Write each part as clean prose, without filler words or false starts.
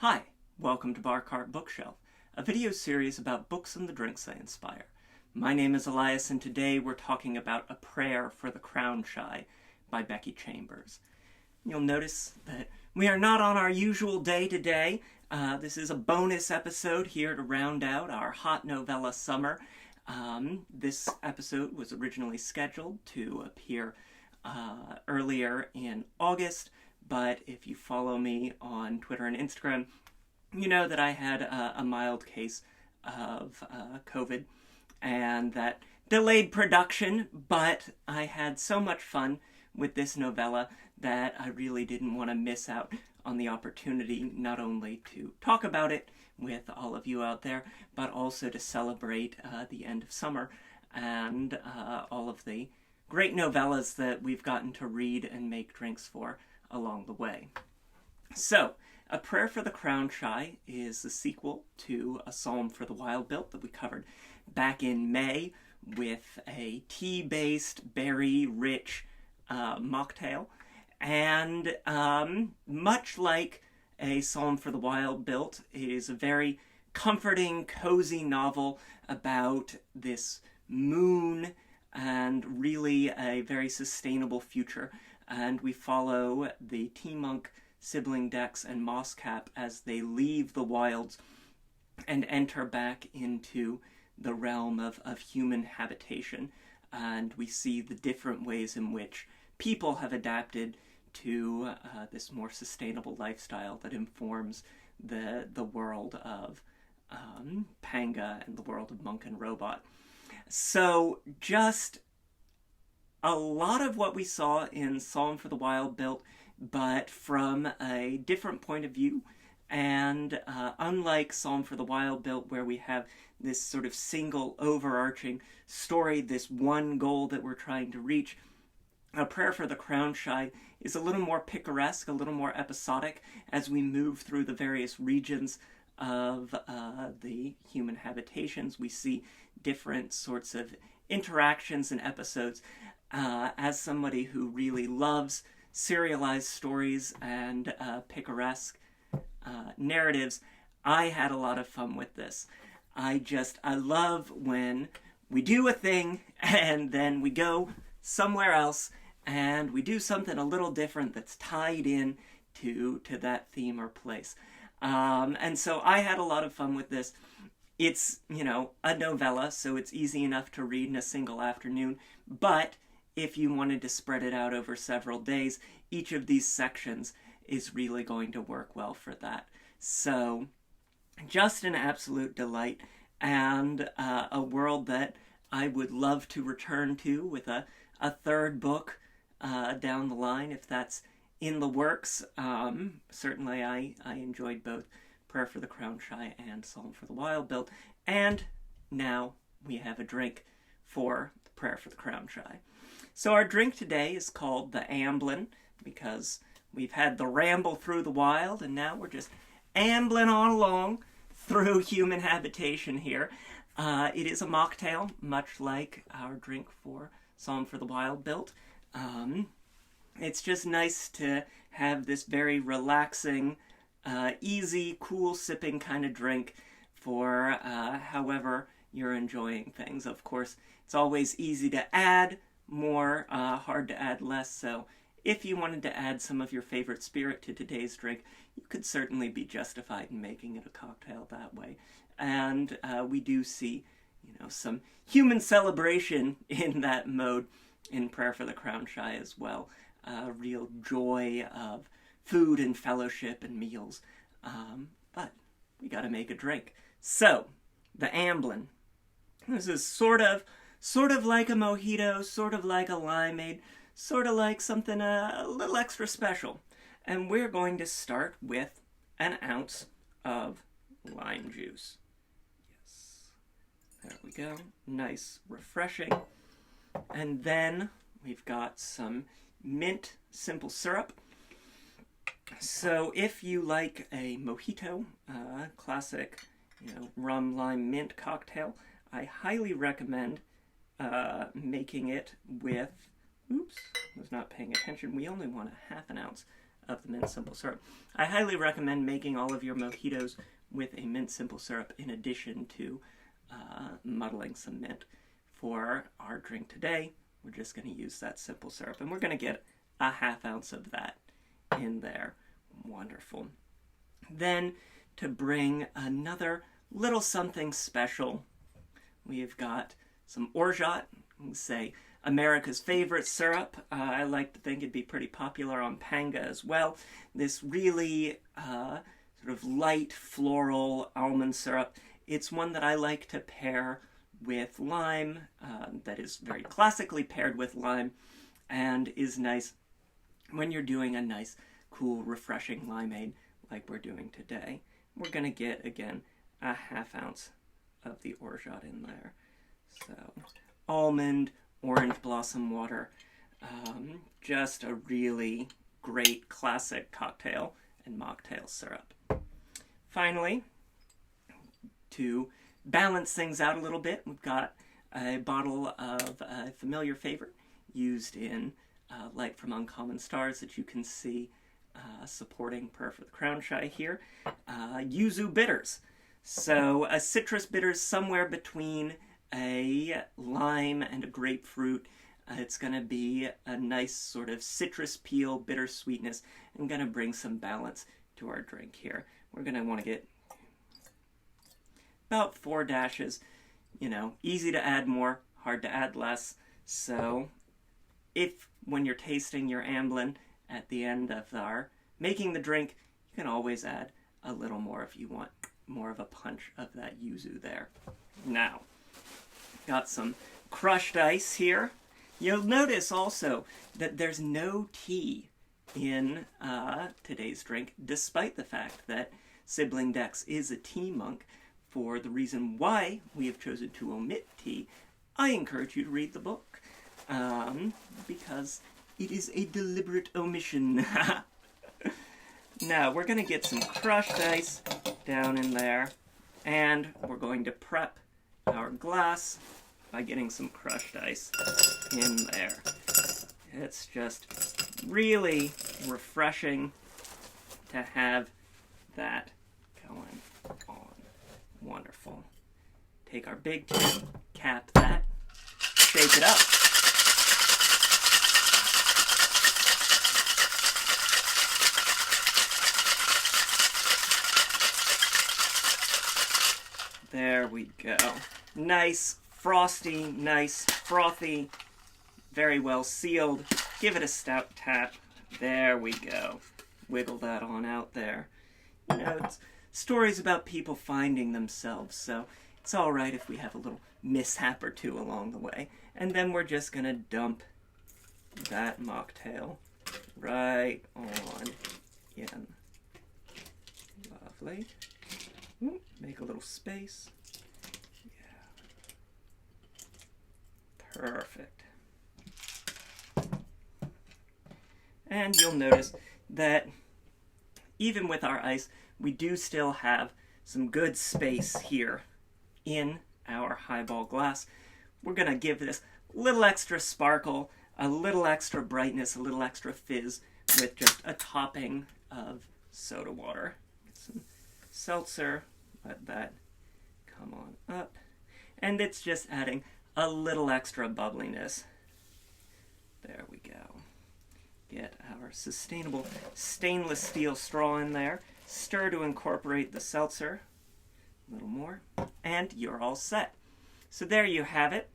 Hi, welcome to Bar Cart Bookshelf, a video series about books and the drinks they inspire. My name is Elias, and today we're talking about A Prayer for the Crown Shy by Becky Chambers. You'll notice that we are not on our usual day today. This is a bonus episode here to round out our hot novella summer. This episode was originally scheduled to appear earlier in August, but if you follow me on Twitter and Instagram, you know that I had a mild case of COVID, and that delayed production, but I had so much fun with this novella that I really didn't want to miss out on the opportunity not only to talk about it with all of you out there, but also to celebrate the end of summer and all of the great novellas that we've gotten to read and make drinks for along the way. So, A Prayer for the Crown Shy is the sequel to A Psalm for the Wild-Built that we covered back in May with a tea-based, berry-rich mocktail. And much like A Psalm for the Wild-Built, it is a very comforting, cozy novel about this moon and really a very sustainable future. And we follow the Tea Monk, Sibling Dex, and Mosscap as they leave the wilds and enter back into the realm of human habitation. And we see the different ways in which people have adapted to this more sustainable lifestyle that informs the world of Panga and the world of Monk and Robot. So just a lot of what we saw in Psalm for the Wild-Built, but from a different point of view. And unlike Psalm for the Wild-Built, where we have this sort of single overarching story, this one goal that we're trying to reach, A Prayer for the Crown Shy is a little more picaresque, a little more episodic as we move through the various regions of the human habitations. We see different sorts of interactions and episodes. As somebody who really loves serialized stories and picaresque narratives, I had a lot of fun with this. I love when we do a thing and then we go somewhere else and we do something a little different that's tied in to that theme or place. And so I had a lot of fun with this. It's, a novella, so it's easy enough to read in a single afternoon, but if you wanted to spread it out over several days, each of these sections is really going to work well for that. So, just an absolute delight, and a world that I would love to return to with a third book down the line, if that's in the works. Certainly I enjoyed both Prayer for the Crown Shy and Psalm for the Wild-Built, and now we have a drink for the Prayer for the Crown Shy. So our drink today is called the Amblin, because we've had the ramble through the wild, and now we're just ambling on along through human habitation here. It is a mocktail, much like our drink for Psalm for the Wild-Built. It's just nice to have this very relaxing, easy, cool sipping kind of drink for however you're enjoying things. Of course, it's always easy to add more, hard to add less, so if you wanted to add some of your favorite spirit to today's drink, you could certainly be justified in making it a cocktail that way. And we do see, some human celebration in that mode in Prayer for the Crown Shy as well. Real joy of food and fellowship and meals. But we gotta make a drink. So, the Amblin. This is sort of like a mojito, sort of like a limeade, sort of like something a little extra special. And we're going to start with an ounce of lime juice. Yes. There we go. Nice, refreshing. And then we've got some mint simple syrup. So if you like a mojito, classic, rum, lime, mint cocktail, I highly recommend making it with, oops, was not paying attention. We only want a half an ounce of the mint simple syrup. I highly recommend making all of your mojitos with a mint simple syrup in addition to muddling some mint. For our drink today, we're just going to use that simple syrup, and we're going to get a ½ ounce of that in there. Wonderful. Then, to bring another little something special, we've got some orgeat, say America's favorite syrup. I like to think it'd be pretty popular on Panga as well. This really sort of light floral almond syrup. It's one that I like to pair with lime, that is very classically paired with lime, and is nice when you're doing a nice, cool, refreshing limeade like we're doing today. We're going to get, again, a ½ ounce of the orgeat in there. So, almond, orange blossom water, just a really great classic cocktail and mocktail syrup. Finally, to balance things out a little bit, we've got a bottle of a familiar favorite used in Light from Uncommon Stars that you can see supporting Prayer for the Crown Shy here. Yuzu bitters. So a citrus bitters somewhere between a lime and a grapefruit. It's going to be a nice sort of citrus peel, bitter sweetness, and going to bring some balance to our drink here. We're going to want to get about 4 dashes. You know, easy to add more, hard to add less. So if when you're tasting your Amblin at the end of our making the drink, you can always add a little more if you want more of a punch of that yuzu there. Now, got some crushed ice here. You'll notice also that there's no tea in today's drink, despite the fact that Sibling Dex is a tea monk. For the reason why we have chosen to omit tea, I encourage you to read the book, because it is a deliberate omission. Now, we're going to get some crushed ice down in there, and we're going to prep our glass by getting some crushed ice in there. It's just really refreshing to have that going on. Wonderful. Take our big tin, cap that, shake it up. There we go. Nice, frosty, nice, frothy, very well sealed. Give it a stout tap. There we go. Wiggle that on out there. You know, it's stories about people finding themselves, so it's all right if we have a little mishap or two along the way. And then we're just going to dump that mocktail right on in. Lovely. Ooh, make a little space. Yeah. Perfect. And you'll notice that even with our ice, we do still have some good space here in our highball glass. We're going to give this a little extra sparkle, a little extra brightness, a little extra fizz with just a topping of soda water. Get some seltzer, let that come on up. And it's just adding a little extra bubbliness. There we go. Get our sustainable stainless steel straw in there. Stir to incorporate the seltzer. A little more. And you're all set. So there you have it.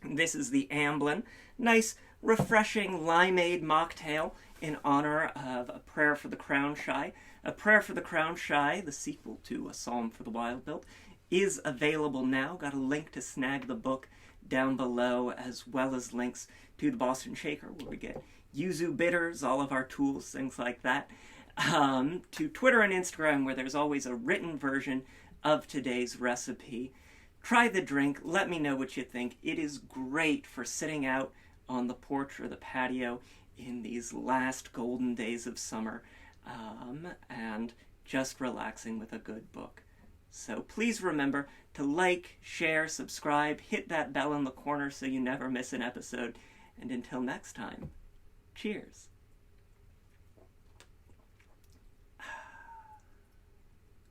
This is the Amblin. Nice, refreshing limeade mocktail in honor of A Prayer for the Crown Shy. A Prayer for the Crown Shy, the sequel to A Psalm for the Wild-Built, is available now. Got a link to snag the book down below, as well as links to the Boston Shaker, where we get yuzu bitters, all of our tools, things like that. To Twitter and Instagram, where there's always a written version of today's recipe. Try the drink. Let me know what you think. It is great for sitting out on the porch or the patio in these last golden days of summer, and just relaxing with a good book. So please remember to like, share, subscribe, hit that bell in the corner so you never miss an episode. And until next time, cheers.